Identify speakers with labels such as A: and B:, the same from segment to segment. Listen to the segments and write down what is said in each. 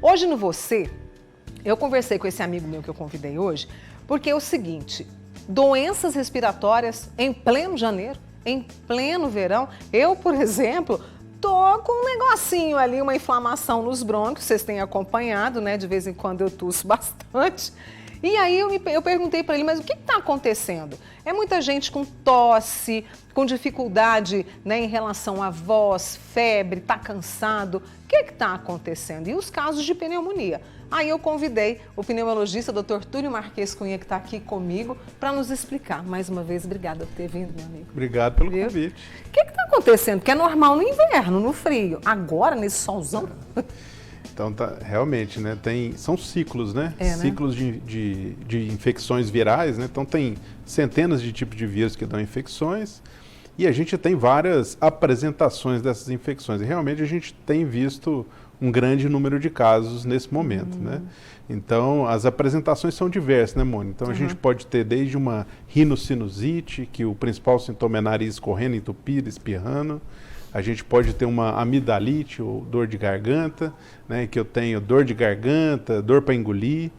A: Hoje no Você, eu conversei com esse amigo meu que eu convidei hoje, porque é o seguinte, doenças respiratórias em pleno janeiro, em pleno verão. Eu, por exemplo, tô com um negocinho ali, uma inflamação nos brônquios, vocês têm acompanhado, né? De vez em quando eu tuço bastante. E aí eu perguntei para ele, mas o que está acontecendo? É muita gente com tosse, com dificuldade, né, em relação à voz, febre, está cansado. O que está acontecendo? E os casos de pneumonia? Aí eu convidei o pneumologista, Dr. Túlio Marques Cunha, que está aqui comigo, para nos explicar. Mais uma vez, obrigada por ter vindo, meu amigo.
B: Obrigado pelo convite.
A: O que está acontecendo? Porque é normal no inverno, no frio. Agora, nesse solzão...
B: Então, realmente, né, são ciclos, né?
A: Né?
B: Ciclos de infecções virais, né? Então, tem centenas de tipos de vírus que dão infecções e a gente tem várias apresentações dessas infecções. E realmente a gente tem visto um grande número de casos nesse momento, né? Então, as apresentações são diversas, né, Mônica? Então, a gente pode ter desde uma rinocinusite, que o principal sintoma é nariz escorrendo, entupido, espirrando. A gente pode ter uma amidalite, ou dor de garganta, né, que eu tenho dor de garganta, dor para engolir.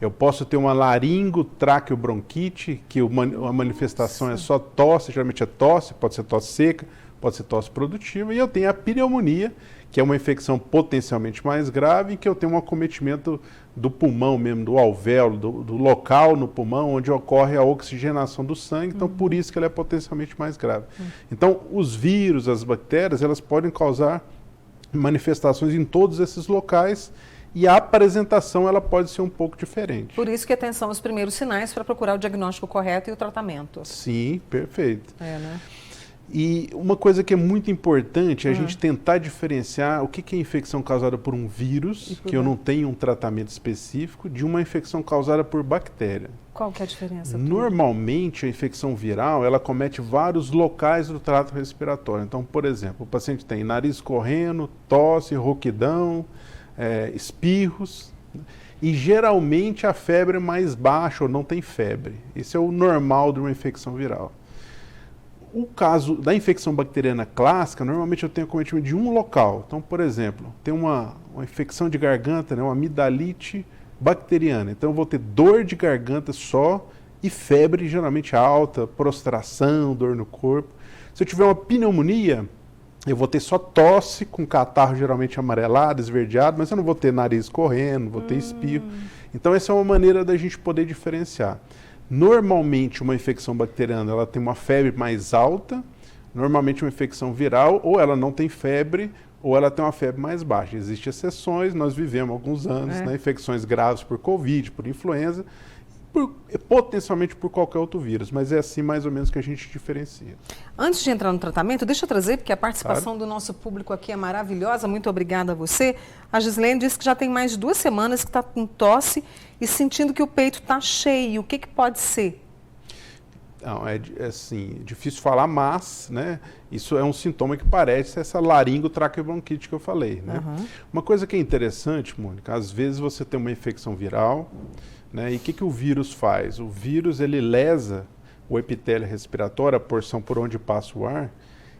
B: Eu posso ter uma laringotraqueobronquite, que a manifestação é só tosse, geralmente é tosse, pode ser tosse seca, pode ser tosse produtiva. E eu tenho a pneumonia, que é uma infecção potencialmente mais grave, que eu tenho um acometimento do pulmão mesmo, do alvéolo, do local no pulmão, onde ocorre a oxigenação do sangue, então por isso que ela é potencialmente mais grave. Então, os vírus, as bactérias, elas podem causar manifestações em todos esses locais e a apresentação ela pode ser um pouco diferente.
A: Por isso que atenção aos primeiros sinais para procurar o diagnóstico correto e o tratamento.
B: Sim, perfeito.
A: Né?
B: E uma coisa que é muito importante é a gente tentar diferenciar o que é infecção causada por um vírus, que eu não tenho um tratamento específico, de uma infecção causada por bactéria.
A: Qual que é a diferença?
B: Normalmente, a infecção viral, ela comete vários locais do trato respiratório. Então, por exemplo, o paciente tem nariz correndo, tosse, rouquidão, espirros, e geralmente a febre é mais baixa ou não tem febre. Esse é o normal de uma infecção viral. O caso da infecção bacteriana clássica, normalmente eu tenho acometimento de um local. Então, por exemplo, tem uma infecção de garganta, né, uma amidalite bacteriana. Então, eu vou ter dor de garganta só e febre geralmente alta, prostração, dor no corpo. Se eu tiver uma pneumonia, eu vou ter só tosse com catarro geralmente amarelado, esverdeado, mas eu não vou ter nariz correndo, vou ter espirro. Então, essa é uma maneira da gente poder diferenciar. Normalmente, uma infecção bacteriana ela tem uma febre mais alta, normalmente uma infecção viral, ou ela não tem febre, ou ela tem uma febre mais baixa. Existem exceções, nós vivemos alguns anos, né, infecções graves por Covid, por influenza, potencialmente por qualquer outro vírus, mas é assim mais ou menos que a gente diferencia.
A: Antes de entrar no tratamento, deixa eu trazer, porque a participação do nosso público aqui é maravilhosa, muito obrigada a você. A Gislene disse que já tem mais de 2 semanas que está com tosse e sentindo que o peito está cheio. O que pode ser?
B: Não, é assim, difícil falar, mas, né, isso é um sintoma que parece essa laringotraqueobronquite que eu falei, né? Uma coisa que é interessante, Mônica, às vezes você tem uma infecção viral, né, e o que o vírus faz? O vírus, ele lesa o epitélio respiratório, a porção por onde passa o ar,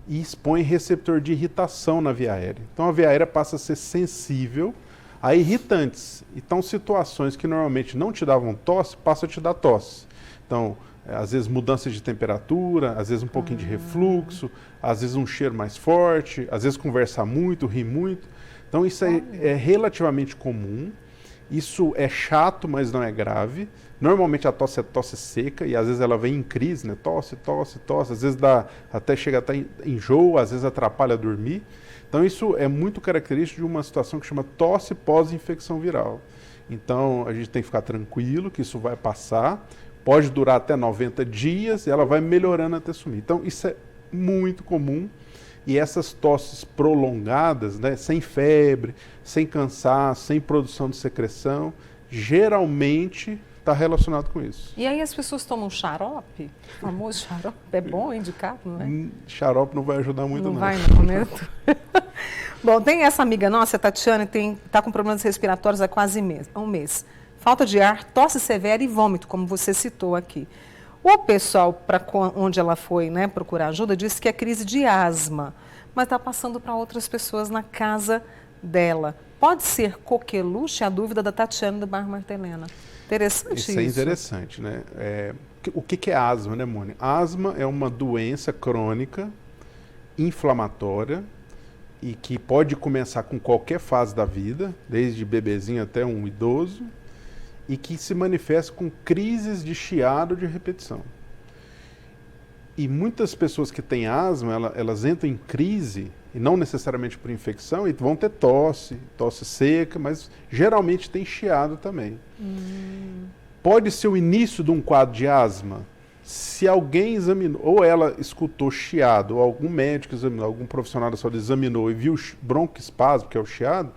B: e expõe receptor de irritação na via aérea. Então, a via aérea passa a ser sensível a irritantes. Então, situações que normalmente não te davam tosse, passam a te dar tosse. Então, às vezes mudança de temperatura, às vezes um pouquinho de refluxo, às vezes um cheiro mais forte, às vezes conversar muito, rir muito. Então, isso é relativamente comum. Isso é chato, mas não é grave. Normalmente a tosse é tosse seca e às vezes ela vem em crise, né? Tosse, tosse, tosse. Às vezes chega até enjoo, às vezes atrapalha dormir. Então isso é muito característico de uma situação que chama tosse pós-infecção viral. Então a gente tem que ficar tranquilo que isso vai passar. Pode durar até 90 dias e ela vai melhorando até sumir. Então isso é muito comum. E essas tosses prolongadas, né, sem febre, sem cansaço, sem produção de secreção, geralmente está relacionado com isso.
A: E aí as pessoas tomam xarope? O famoso xarope? É bom, indicado, não é?
B: Xarope não vai ajudar muito, não.
A: Não vai no momento? Bom, tem essa amiga nossa, a Tatiana, que está com problemas respiratórios há quase um mês. Falta de ar, tosse severa e vômito, como você citou aqui. O pessoal, para onde ela foi, né, procurar ajuda, disse que é crise de asma, mas está passando para outras pessoas na casa dela. Pode ser coqueluche? A dúvida da Tatiana do bairro Martelena. Interessante isso.
B: Isso é interessante, né? O que é asma, né, Mônica? Asma é uma doença crônica, inflamatória, e que pode começar com qualquer fase da vida, desde bebezinho até um idoso, e que se manifesta com crises de chiado de repetição. E muitas pessoas que têm asma, elas entram em crise, e não necessariamente por infecção, e vão ter tosse seca, mas geralmente tem chiado também. Pode ser o início de um quadro de asma, se alguém examinou, ou ela escutou chiado, ou algum médico examinou, algum profissional da saúde examinou e viu broncoespasmo, que é o chiado,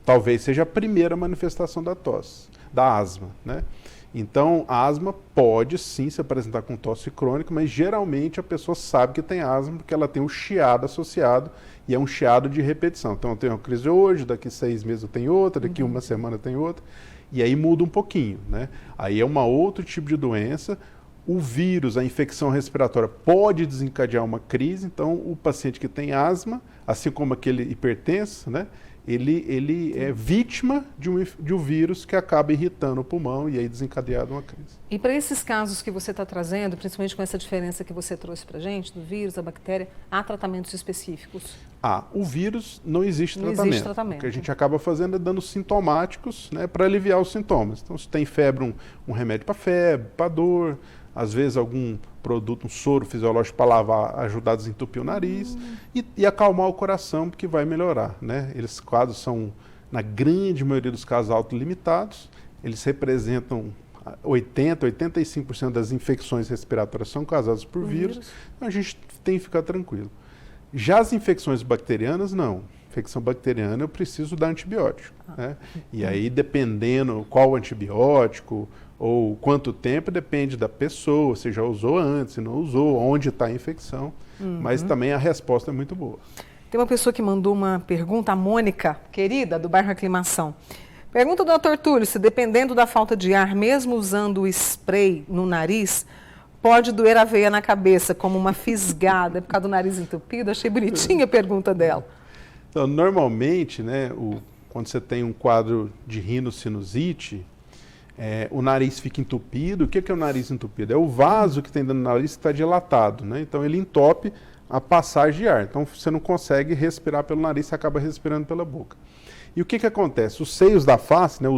B: talvez seja a primeira manifestação da tosse, da asma, né? Então, a asma pode sim se apresentar com tosse crônica, mas geralmente a pessoa sabe que tem asma porque ela tem o chiado associado e é um chiado de repetição. Então, eu tenho uma crise hoje, daqui 6 meses eu tenho outra, daqui uma semana eu tenho outra, e aí muda um pouquinho, né? Aí é outro tipo de doença. O vírus, a infecção respiratória pode desencadear uma crise, então o paciente que tem asma, assim como aquele hipertenso, né? Ele é vítima de um vírus que acaba irritando o pulmão e aí desencadeando uma crise.
A: E para esses casos que você está trazendo, principalmente com essa diferença que você trouxe para a gente, do vírus, da bactéria, há tratamentos específicos?
B: O vírus não existe tratamento.
A: Existe tratamento.
B: O que a gente acaba fazendo é dando sintomáticos, né, para aliviar os sintomas. Então, se tem febre, um remédio para febre, para dor, às vezes algum produto, um soro fisiológico para lavar, ajudar a desentupir o nariz e acalmar o coração, porque vai melhorar, né? Esses quadros são, na grande maioria dos casos, autolimitados. Eles representam 85% das infecções respiratórias são causadas por vírus. Então a gente tem que ficar tranquilo. Já as infecções bacterianas, não. Infecção bacteriana, eu preciso dar antibiótico, né? E aí, dependendo qual antibiótico ou quanto tempo, depende da pessoa, se já usou antes, se não usou, onde está a infecção. Mas também a resposta é muito boa.
A: Tem uma pessoa que mandou uma pergunta, a Mônica, querida, do bairro Aclimação. Pergunta do Dr. Túlio se, dependendo da falta de ar, mesmo usando o spray no nariz, pode doer a veia na cabeça, como uma fisgada, por causa do nariz entupido? Achei bonitinha a pergunta dela.
B: Então, normalmente, né, quando você tem um quadro de rinocinusite, o nariz fica entupido. O que é o nariz entupido? É o vaso que tem dentro do nariz que está dilatado, né? Então ele entope a passagem de ar. Então você não consegue respirar pelo nariz, você acaba respirando pela boca. E o que acontece? Os seios da face, né,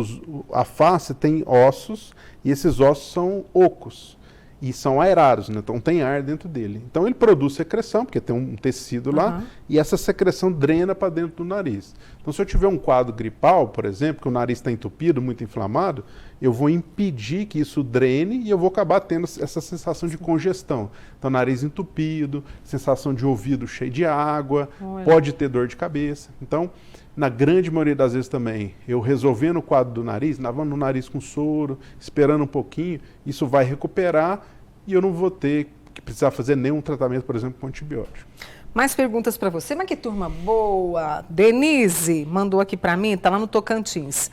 B: a face tem ossos e esses ossos são ocos e são aerados, né? Então tem ar dentro dele. Então ele produz secreção, porque tem um tecido lá, e essa secreção drena para dentro do nariz. Então se eu tiver um quadro gripal, por exemplo, que o nariz está entupido, muito inflamado, eu vou impedir que isso drene e eu vou acabar tendo essa sensação de congestão. Então nariz entupido, sensação de ouvido cheio de água, pode ter dor de cabeça. Então, na grande maioria das vezes também, eu resolvendo o quadro do nariz, lavando o nariz com soro, esperando um pouquinho, isso vai recuperar e eu não vou ter que precisar fazer nenhum tratamento, por exemplo, com antibiótico.
A: Mais perguntas para você, mas que turma boa! Denise mandou aqui para mim, está lá no Tocantins.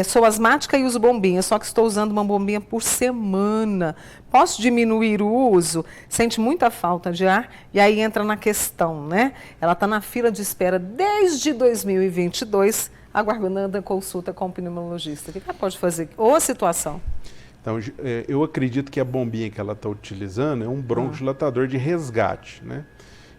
A: Sou asmática e uso bombinha, só que estou usando uma bombinha por semana. Posso diminuir o uso? Sente muita falta de ar e aí entra na questão, né? Ela está na fila de espera desde 2022, aguardando a consulta com o pneumologista. O que ela pode fazer? Ou a situação?
B: Então, eu acredito que a bombinha que ela está utilizando é um broncodilatador de resgate, né?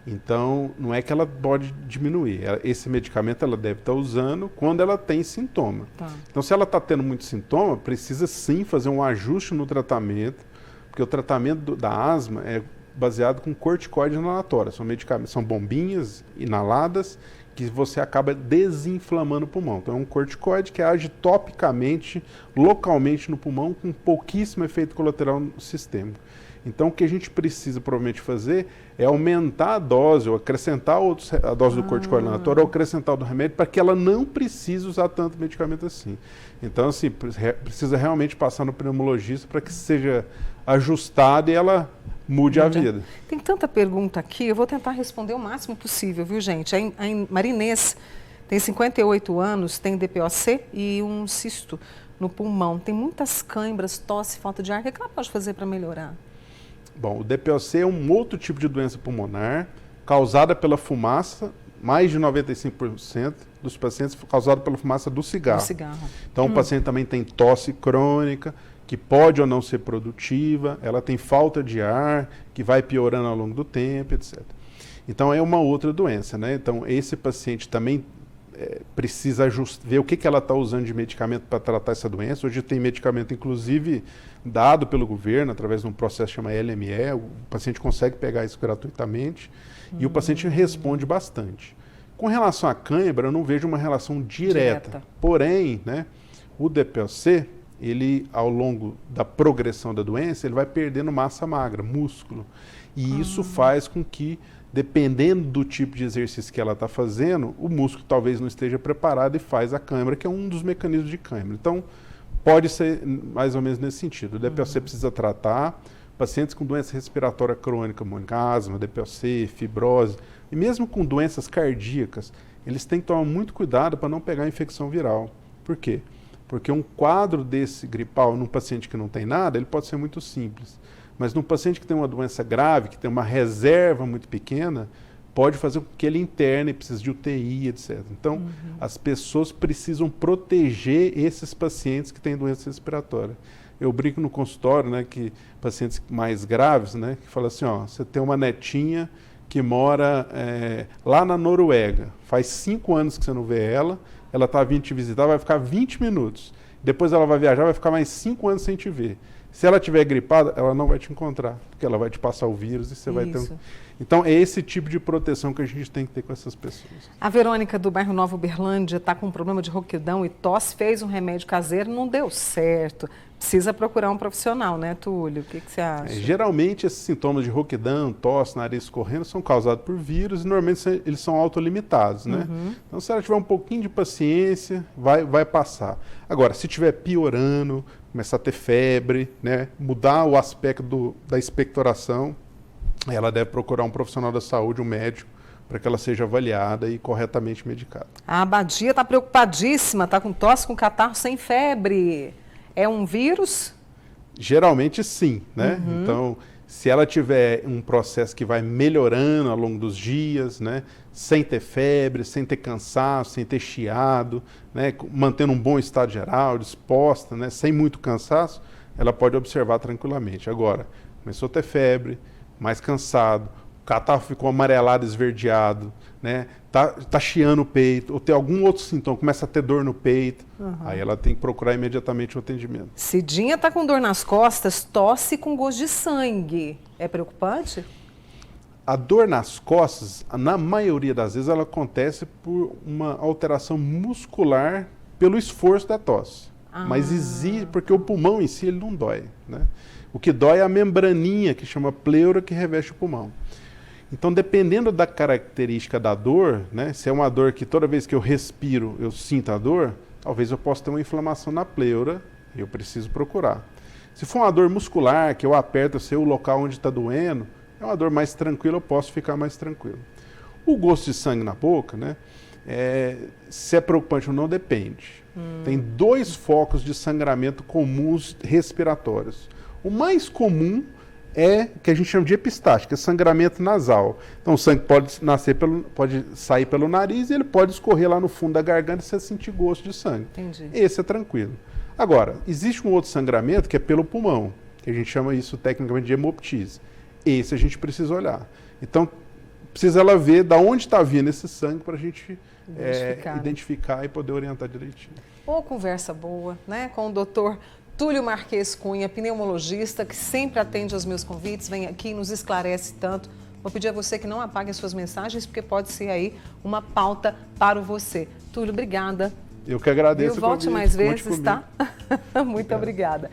B: Então, não é que ela pode diminuir. Esse medicamento ela deve estar usando quando ela tem sintoma. Então, se ela está tendo muito sintoma, precisa sim fazer um ajuste no tratamento, porque o tratamento da asma é baseado com corticoide inalatório. São medicamentos, são bombinhas inaladas que você acaba desinflamando o pulmão. Então, é um corticoide que age topicamente, localmente no pulmão, com pouquíssimo efeito colateral no sistema. Então, o que a gente precisa provavelmente fazer é aumentar a dose, ou acrescentar a dose do corticoide inalatório, ou acrescentar o do remédio, para que ela não precise usar tanto medicamento assim. Então, assim, precisa realmente passar no pneumologista para que seja ajustado e ela mude a vida.
A: Tem tanta pergunta aqui, eu vou tentar responder o máximo possível, viu, gente? A Marinês tem 58 anos, tem DPOC e um cisto no pulmão. Tem muitas câimbras, tosse, falta de ar. O que ela pode fazer para melhorar?
B: Bom, o DPOC é um outro tipo de doença pulmonar causada pela fumaça mais de 95% dos pacientes causado pela fumaça do cigarro. Então, o paciente também tem tosse crônica, que pode ou não ser produtiva, ela tem falta de ar, que vai piorando ao longo do tempo, etc. Então, é uma outra doença, né? Então, esse paciente também precisa ver o que ela está usando de medicamento para tratar essa doença. Hoje tem medicamento, inclusive, dado pelo governo, através de um processo chamado LME, o paciente consegue pegar isso gratuitamente e o paciente responde bastante. Com relação à cãibra, eu não vejo uma relação direta. Porém, né, o DPOC, ele, ao longo da progressão da doença, ele vai perdendo massa magra, músculo. E isso faz com que, dependendo do tipo de exercício que ela está fazendo, o músculo talvez não esteja preparado e faz a cãibra, que é um dos mecanismos de cãibra. Então, pode ser mais ou menos nesse sentido. O DPOC precisa tratar pacientes com doença respiratória crônica, asma, DPOC, fibrose, e mesmo com doenças cardíacas, eles têm que tomar muito cuidado para não pegar infecção viral. Por quê? Porque um quadro desse gripal num paciente que não tem nada, ele pode ser muito simples. Mas num paciente que tem uma doença grave, que tem uma reserva muito pequena, pode fazer com que ele interne, precise de UTI, etc. Então, as pessoas precisam proteger esses pacientes que têm doença respiratória. Eu brinco no consultório, né, que pacientes mais graves, né, que falam assim, ó, você tem uma netinha que mora lá na Noruega, faz 5 anos que você não vê ela está vindo te visitar, vai ficar 20 minutos. Depois ela vai viajar, vai ficar mais 5 anos sem te ver. Se ela estiver gripada, ela não vai te encontrar, porque ela vai te passar o vírus e você vai ter Então, é esse tipo de proteção que a gente tem que ter com essas pessoas.
A: A Verônica, do bairro Nova Uberlândia, está com um problema de rouquidão e tosse, fez um remédio caseiro, não deu certo. Precisa procurar um profissional, né, Túlio? O que você acha?
B: Geralmente, esses sintomas de rouquidão, tosse, nariz escorrendo, são causados por vírus e normalmente eles são autolimitados, né? Então, se ela tiver um pouquinho de paciência, vai passar. Agora, se estiver piorando, começar a ter febre, né, mudar o aspecto da expectoração, ela deve procurar um profissional da saúde, um médico, para que ela seja avaliada e corretamente medicada.
A: A Abadia está preocupadíssima, está com tosse, com catarro, sem febre. É um vírus?
B: Geralmente sim, né? Então, se ela tiver um processo que vai melhorando ao longo dos dias, né, sem ter febre, sem ter cansaço, sem ter chiado, né, mantendo um bom estado geral, disposta, né, sem muito cansaço, ela pode observar tranquilamente. Agora, começou a ter febre, mais cansado, o catarro ficou amarelado, esverdeado, né, tá chiando o peito, ou tem algum outro sintoma, começa a ter dor no peito, aí ela tem que procurar imediatamente o atendimento.
A: Cidinha está com dor nas costas, tosse com gosto de sangue. É preocupante?
B: A dor nas costas, na maioria das vezes, ela acontece por uma alteração muscular pelo esforço da tosse. Mas existe, porque o pulmão em si ele não dói, né? O que dói é a membraninha, que chama pleura, que reveste o pulmão. Então, dependendo da característica da dor, né, se é uma dor que toda vez que eu respiro eu sinto a dor, talvez eu possa ter uma inflamação na pleura e eu preciso procurar. Se for uma dor muscular, que eu aperto, eu sei o local onde está doendo, é uma dor mais tranquila, eu posso ficar mais tranquilo. O gosto de sangue na boca, né, se é preocupante ou não, depende. Tem 2 focos de sangramento comuns respiratórios. O mais comum é que a gente chama de epistáxio, que é sangramento nasal. Então o sangue pode sair pelo nariz e ele pode escorrer lá no fundo da garganta e você sentir gosto de sangue.
A: Entendi.
B: Esse é tranquilo. Agora, existe um outro sangramento que é pelo pulmão, que a gente chama isso tecnicamente de hemoptise. Esse a gente precisa olhar. Então, precisa ela ver de onde está vindo esse sangue para a gente identificar e poder orientar direitinho.
A: Conversa boa, né? Com o doutor Túlio Marques Cunha, pneumologista, que sempre atende aos meus convites, vem aqui e nos esclarece tanto. Vou pedir a você que não apague as suas mensagens, porque pode ser aí uma pauta para você. Túlio, obrigada.
B: Eu que agradeço.
A: Volte mais vezes, tá? Muito obrigada.